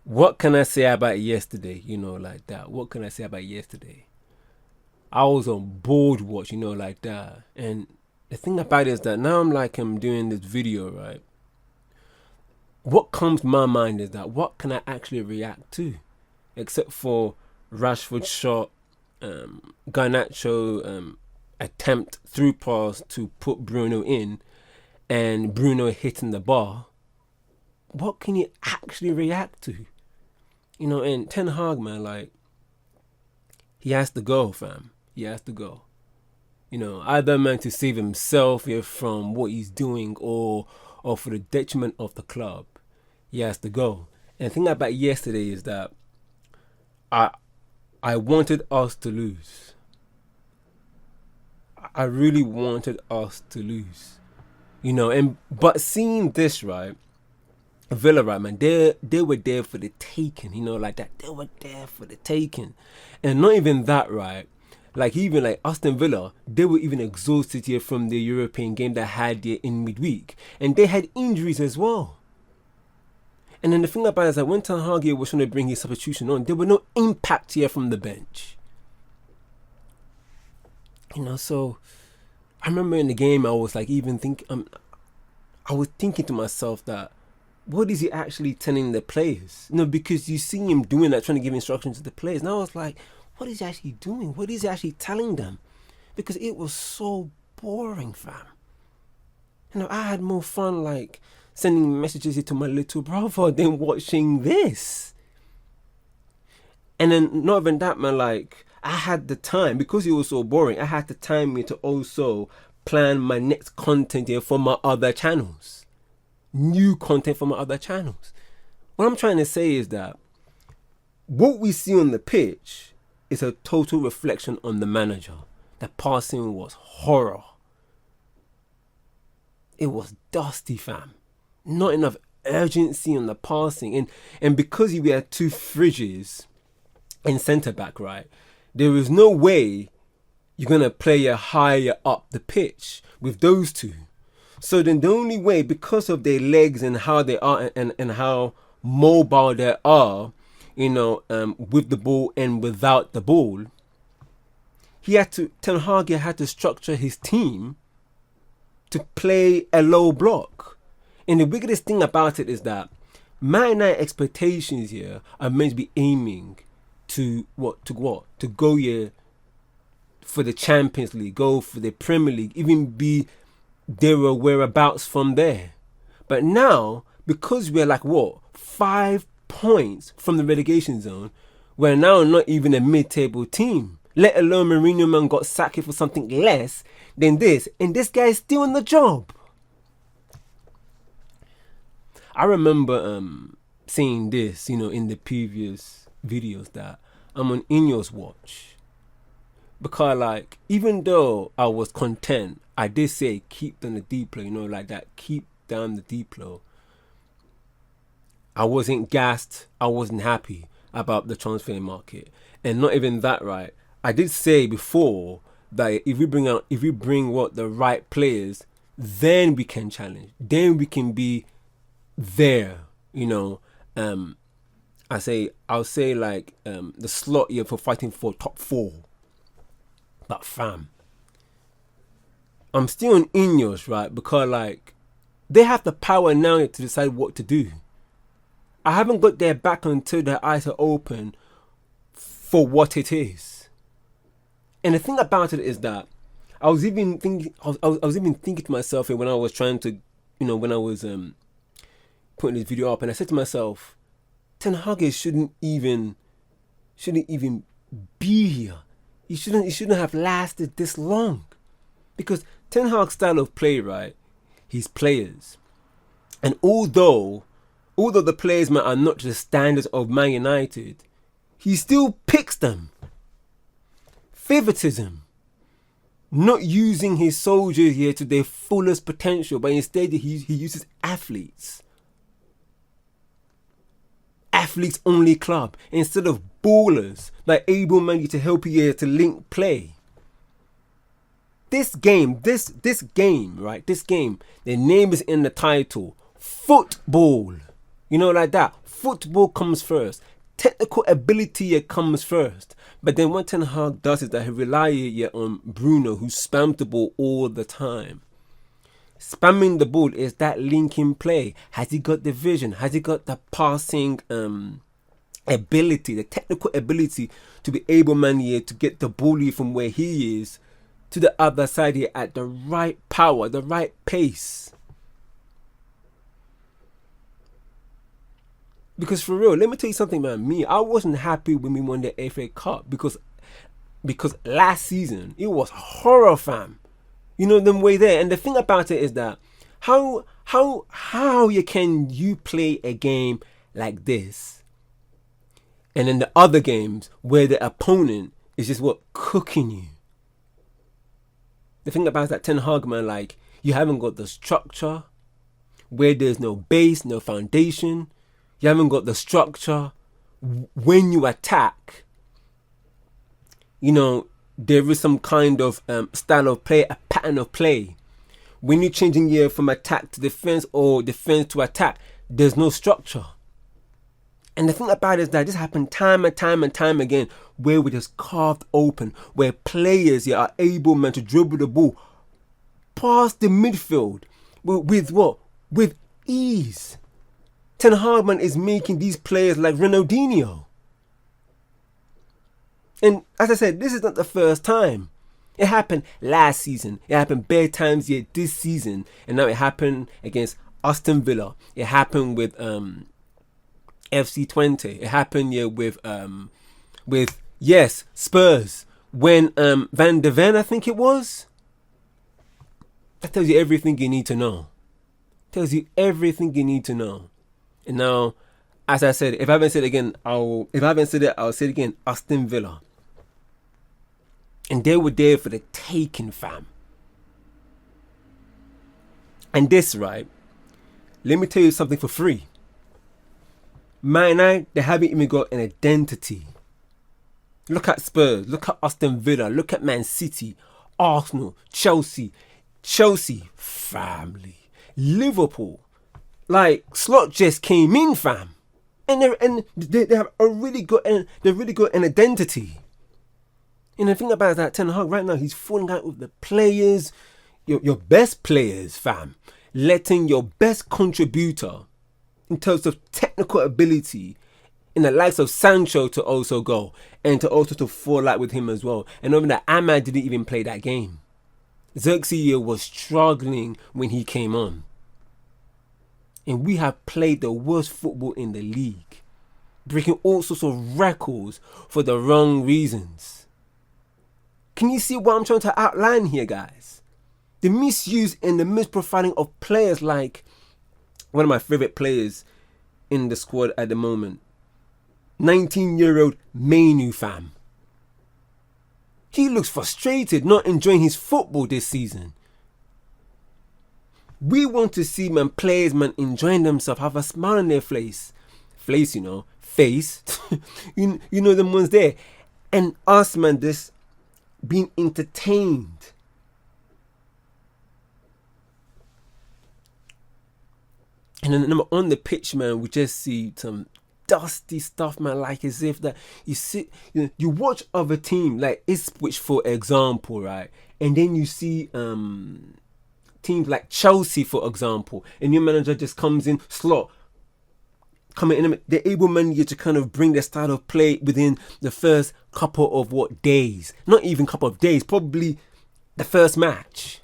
what can I say about yesterday? You know, like that. What can I say about yesterday? I was on board watch, you know, like that. And the thing about it is that now I'm doing this video, right? What comes to my mind is that what can I actually react to, except for Rashford's shot, Garnacho attempt through pass to put Bruno in, and Bruno hitting the bar. What can you actually react to? You know, and Ten Hag, man, like, he has to go, fam. He has to go. You know, either man to save himself from what he's doing, or for the detriment of the club, he has to go. And the thing about yesterday is that I wanted us to lose. I really wanted us to lose. You know, but seeing this, right, Villa, right, man, they were there for the taking, you know, like that. They were there for the taking. And not even that, right? Like, even like Aston Villa, they were even exhausted here from the European game that had there in midweek. And they had injuries as well. And then the thing about it is that when Ten Hag was trying to bring his substitution on, there were no impact here from the bench. You know, so I remember in the game, I was like even thinking, I was thinking to myself that, what is he actually telling the players? You know, because you see him doing that, trying to give instructions to the players. And I was like, what is he actually doing? What is he actually telling them? Because it was so boring, fam. You know, I had more fun like sending messages to my little brother than watching this. And then not even that, man, like, I had the time, because it was so boring, I had the time to also plan my next content here for my other channels. New content for my other channels. What I'm trying to say is that what we see on the pitch is a total reflection on the manager. The passing was horror. It was dusty, fam. Not enough urgency on the passing. And because we had two fridges in centre back, right, there is no way you're going to play a higher up the pitch with those two. So then the only way, because of their legs and how they are and how mobile they are, you know, with the ball and without the ball, Ten Hag had to structure his team to play a low block. And the biggest thing about it is that Man United expectations here are meant to be aiming to go here for the Champions League, go for the Premier League, even be there or whereabouts from there. But now, because we're like 5 points from the relegation zone, we're now not even a mid-table team. Let alone Mourinho man got sacked for something less than this, and this guy's still in the job. I remember seeing this, you know, in the previous videos that I'm on Ineos watch. Because, like, even though I was content, I did say keep down the deep low, you know, like that, keep down the deep low. I wasn't gassed, I wasn't happy about the transfer market. And not even that, right? I did say before that if we bring the right players, then we can challenge. Then we can be there, you know. I'll say like the slot here for fighting for top 4. But fam, I'm still on Ineos, right? Because like they have the power now to decide what to do. I haven't got their back until their eyes are open for what it is. And the thing about it is that I was even thinking to myself when I was trying to, you know, when I was putting this video up, and I said to myself, Ten Hag shouldn't even be here. He shouldn't have lasted this long, because Ten Hag's style of play, right? His players, and although the players are not to the standards of Man United, he still picks them. Favoritism, not using his soldiers here to their fullest potential, but instead he uses athletes. Athletes only club instead of ballers like able money to help you here to link play. This game, right? This game, the name is in the title, football. You know, like that. Football comes first. Technical ability comes first. But then what Ten Hag does is that he relies on Bruno, who spams the ball all the time. Spamming the ball is that linking play. Has he got the vision? Has he got the passing ability, the technical ability to be able, man, here to get the ball from where he is to the other side here at the right power, the right pace? Because for real, let me tell you something, man. Me, I wasn't happy when we won the FA Cup because last season it was horror, fam. You know, them way there. And the thing about it is that how can you play a game like this, and in the other games where the opponent is just cooking you? The thing about that Ten Hag, man, like, you haven't got the structure where there's no base, no foundation. You haven't got the structure when you attack. You know, there is some kind of style of play, a pattern of play. When you're changing from attack to defense or defense to attack, there's no structure. And the thing about it is that this happened time and time again, where we're just carved open, where players are able, man, to dribble the ball past the midfield with ease. Ten Hag, man, is making these players like Ronaldinho. And as I said, this is not the first time. It happened last season. It happened bare times yet this season. And now it happened against Aston Villa. It happened with FC 20. It happened with Spurs. When Van der Ven, I think it was. That tells you everything you need to know. Tells you everything you need to know. And now, as I said, if I haven't said it again, I'll say it again. Aston Villa. And they were there for the taking, fam. And this, right? Let me tell you something for free. Man United, they haven't even got an identity. Look at Spurs. Look at Aston Villa. Look at Man City, Arsenal, Chelsea, family, Liverpool. Like, Slot just came in, fam, and they have a really good an identity. And the thing about that Ten Hag right now, he's falling out with the players, your best players, fam, letting your best contributor in terms of technical ability, in the likes of Sancho, to also go and to fall out with him as well. And over that, Ahmad didn't even play that game. Xerxes was struggling when he came on. And we have played the worst football in the league, breaking all sorts of records for the wrong reasons. Can you see what I'm trying to outline here, guys? The misuse and the misprofiling of players like one of my favourite players in the squad at the moment, 19-year-old Mainu, fam. He looks frustrated, not enjoying his football this season. We want to see, man, players, man, enjoying themselves, have a smile on their face. Face. you know them ones there. And us, man, this being entertained. And then on the pitch, man, we just see some dusty stuff, man, like as if that you watch other team, like Ipswich, for example, right? And then you see teams like Chelsea, for example, and your manager just comes in, Slot coming in, they're able, man, to kind of bring their style of play within the first couple of days, not even couple of days, probably the first match.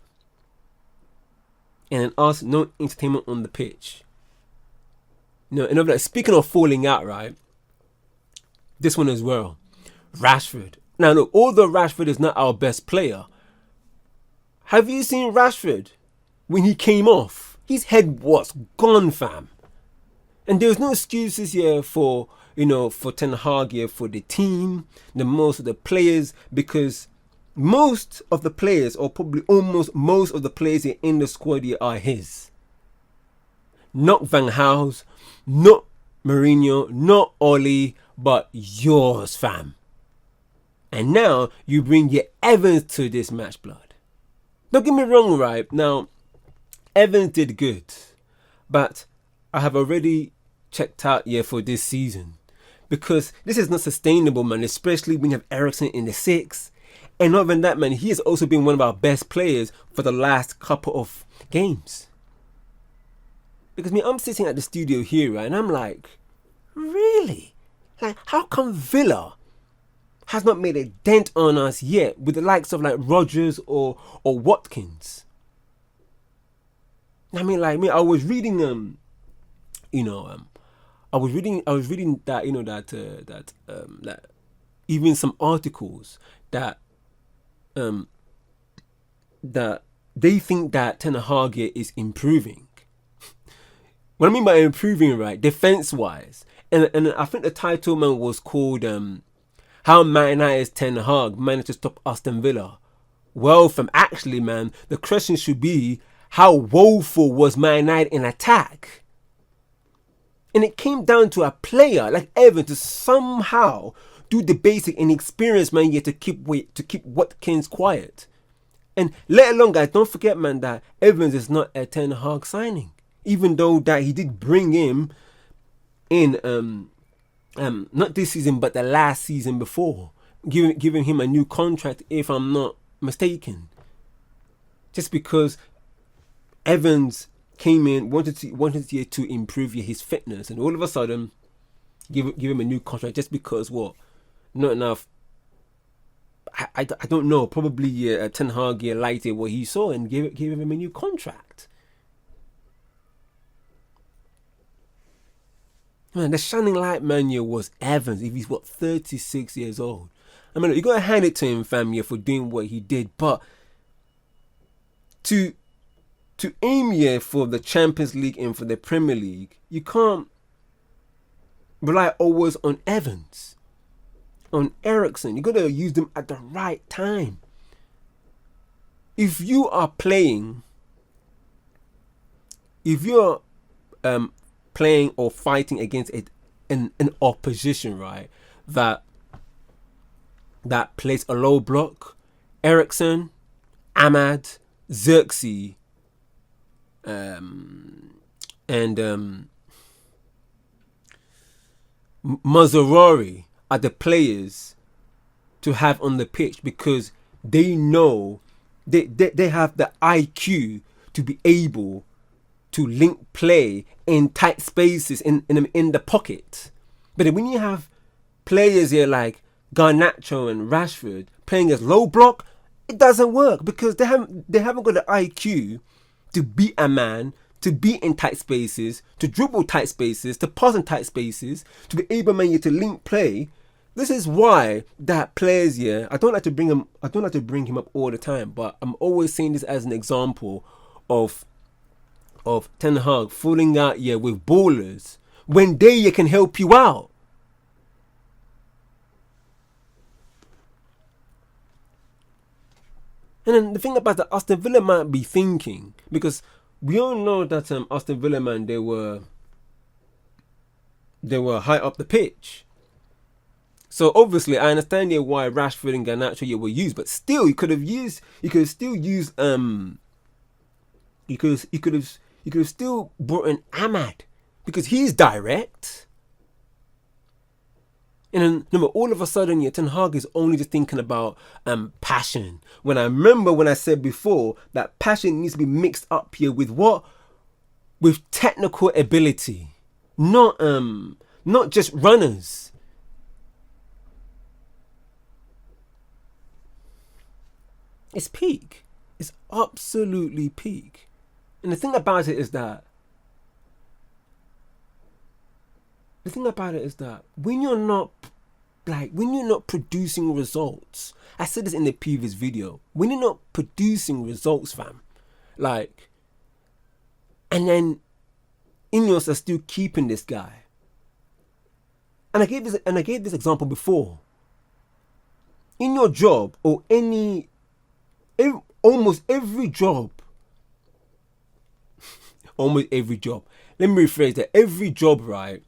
And then us, no entertainment on the pitch. No, and over that, speaking of falling out, right? This one as well, Rashford. Now, look, although Rashford is not our best player, have you seen Rashford? When he came off, his head was gone, fam. And there was no excuses here for Ten Hag here, for the team, most of the players, because most of the players, or probably almost most of the players here in the squad here, are his. Not Van Gaal's, not Mourinho, not Oli, but yours, fam. And now you bring your Evans to this match, blood. Don't get me wrong, right? Now, Evans did good, but I have already checked out for this season, because this is not sustainable, man. Especially when you have Eriksen in the six, and not even that, man. He has also been one of our best players for the last couple of games. Because I'm sitting at the studio here, right, and I'm like, really? Like, how come Villa has not made a dent on us yet with the likes of like Rodgers or Watkins? I mean, like me, I was reading I was reading that that even some articles that that they think that Ten Hag is improving. What I mean by improving, right, defense wise, and I think the title, man, was called "How Man United's Ten Hag Managed to Stop Aston Villa." Well, actually, man, the question should be, how woeful was Man United in attack? And it came down to a player like Evans to somehow do the basic and experience, man, to keep Watkins quiet. And let alone, guys, don't forget, man, that Evans is not a Ten Hag signing, even though that he did bring him in not this season but the last season before, giving him a new contract, if I'm not mistaken. Just because Evans came in, wanted to improve his fitness, and all of a sudden give him a new contract just because what? Not enough. I don't know. Probably Ten Hag liked it what he saw and gave him a new contract. Man, the shining light, man, was Evans. If he's 36 years old. I mean, you gotta hand it to him, fam, for doing what he did. But to aim for the Champions League and for the Premier League, you can't rely always on Evans, on Eriksen. You gotta use them at the right time. If you are playing, playing or fighting against an opposition, right, that plays a low block, Eriksen, Ahmad, Xerxes, and Mazzarari are the players to have on the pitch, because they know they have the IQ to be able to link play in tight spaces in the pocket. But when you have players here like Garnacho and Rashford playing as low block, it doesn't work, because they haven't got the IQ to beat a man, to be in tight spaces, to dribble tight spaces, to pass in tight spaces, to be able, man, to link play. This is why that players here, I don't like to bring him up all the time, but I'm always saying this as an example of Ten Hag falling out with ballers when they can help you out. And then the thing about the Aston Villa might be thinking, because we all know that Aston Villa, man, they were high up the pitch. So obviously I understand why Rashford and Garnacho were used, but still you could have still brought in Ahmad, because he's direct. And then remember, all of a sudden, Ten Hag is only just thinking about passion. When I said before that passion needs to be mixed up here with what? With technical ability, not just runners. It's peak. It's absolutely peak. And the thing about it is that when you're not producing results, I said this in the previous video, when you're not producing results, fam, like, and then Ineos are still keeping this guy. And I gave this example before. In your job, or almost every job, let me rephrase that, every job, right,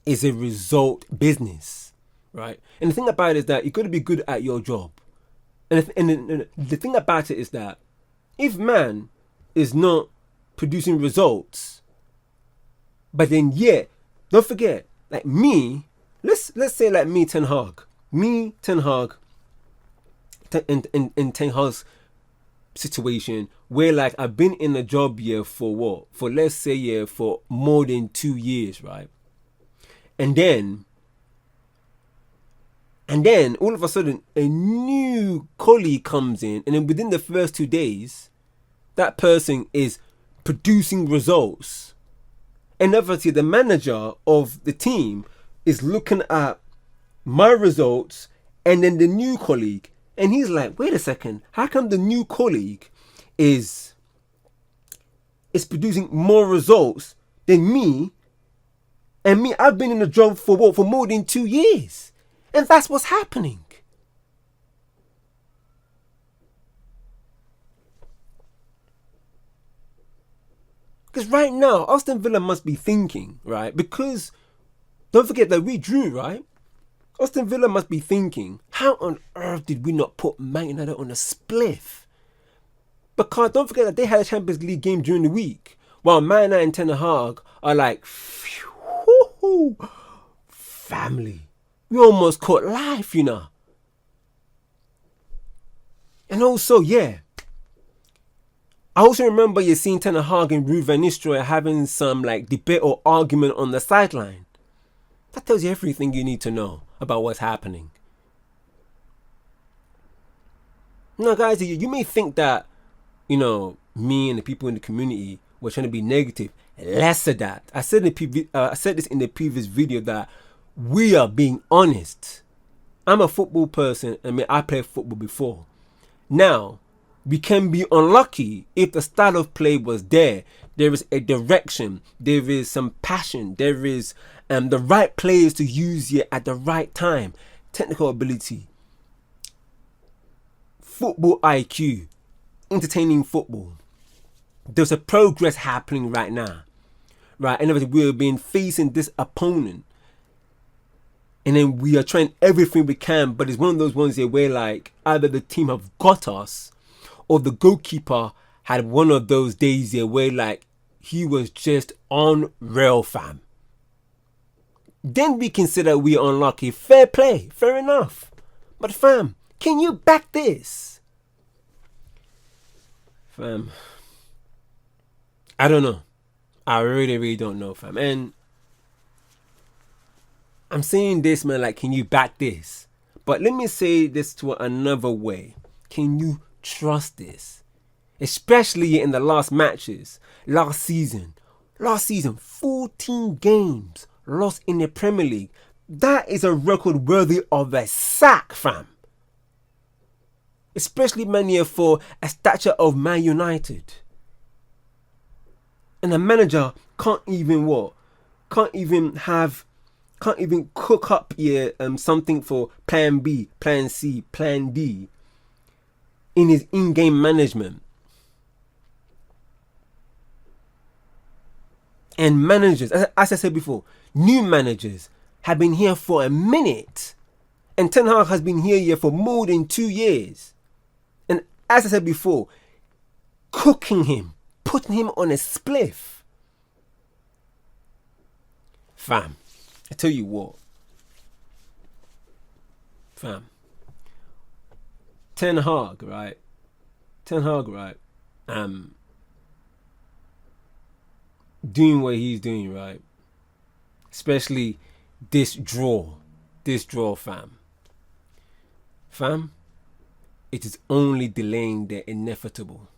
is a result business, right? And the thing about it is that you got to be good at your job. And the thing about it is that if man is not producing results, But then, yeah, don't forget, like me, let's say like me, Ten Hag. Me, Ten Hag, in Ten Hag's situation, where like I've been in a job here for what? For let's say, yeah, for more than 2 years, right? And then all of a sudden a new colleague comes in, and then within the first 2 days, that person is producing results. And obviously the manager of the team is looking at my results and then the new colleague, and he's like, wait a second, how come the new colleague is producing more results than me? And me, I've been in the job for what? For more than 2 years. And that's what's happening. Because right now, Aston Villa must be thinking, right? Because don't forget that we drew, right? Aston Villa must be thinking, how on earth did we not put Man United on a spliff? Because don't forget that they had a Champions League game during the week, while Man United and Ten Hag are like, phew, family. We almost caught life, you know. And also, yeah, I also remember you seeing Ten Hag and Ruud van Nistelrooy having some like debate or argument on the sideline. That tells you everything you need to know about what's happening. Now, guys, you may think that, you know, me and the people in the community were trying to be negative. Less of that. I said this in the previous video that we are being honest. I'm a football person. I mean, I played football before. Now, we can be unlucky if the style of play was there. There is a direction. There is some passion. There is the right players to use here at the right time. Technical ability. Football IQ. Entertaining football. There's a progress happening right now. Right? And we're being facing this opponent. And then we are trying everything we can. But it's one of those ones here where like either the team have got us, or the goalkeeper had one of those days here where like he was just unreal, fam. Then we consider we are unlucky. Fair play, fair enough. But fam, can you back this? Fam, I don't know. I really don't know, fam. And I'm saying this, man, like, can you back this? But let me say this to another way. Can you trust this? Especially in the last matches. Last season, 14 games lost in the Premier League. That is a record worthy of a sack, fam. Especially, man, here for a stature of Man United. And the manager can't even what? Can't even cook up here something for plan B, plan C, plan D in his in-game management. And managers, as I said before, new managers have been here for a minute. And Ten Hag has been here for more than 2 years. And as I said before, cooking him, putting him on a spliff. Fam, I tell you what. Fam. Ten Hag, right? Doing what he's doing, right? Especially this draw, fam. Fam, it is only delaying the inevitable.